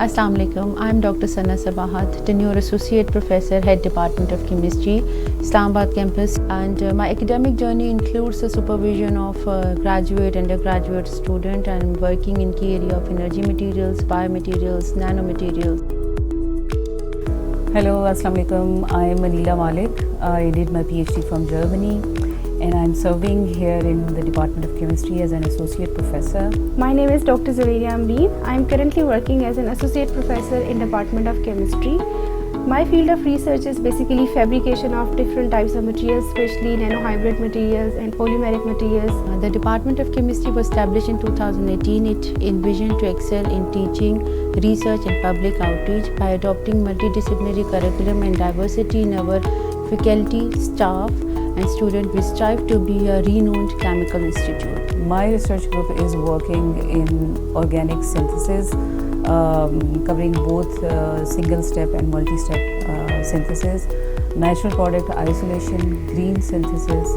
Assalamu alaikum. I am Dr. Sana Sabahat, Tenure Associate Professor, Head Department of Chemistry, Islamabad campus, and my academic journey includes the supervision of graduate, undergraduate student, and working in key area of energy materials, biomaterials, nanomaterials. Hello, Assalamu alaikum. I am Anila Malik. I did my PhD from Germany, and I am serving here in the Department of Chemistry as an Associate Professor. My name is Dr. Zaveria Amreen. I am currently working as an Associate Professor in Department of Chemistry. My field of research is basically fabrication of different types of materials, especially nanohybrid materials and polymeric materials. The Department of Chemistry was established in 2018. It envisioned to excel in teaching, research and public outreach by adopting multidisciplinary curriculum and diversity in our faculty, staff and students. We strive to be a renowned chemical institute. My research group is working in organic synthesis, covering both single-step and multi-step synthesis, natural product isolation, green synthesis,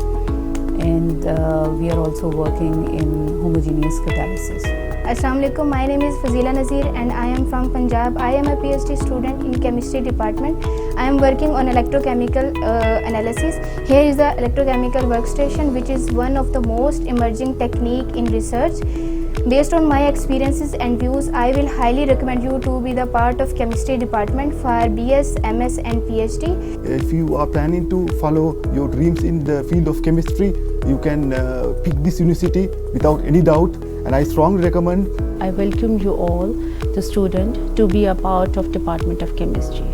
and we are also working in homogeneous catalysis. Assalamu alaikum. My name is Fazila Nazir and I am from Punjab. I am a PhD student in Chemistry department. I am working on electrochemical analysis. Here is the electrochemical workstation, which is one of the most emerging technique in research. Based on my experiences and views, I will highly recommend you to be the part of Chemistry department for BS, MS and PhD. If you are planning to follow your dreams in the field of chemistry, you can pick this university without any doubt, and I strongly recommend. I welcome you all, the student, to be a part of Department of Chemistry.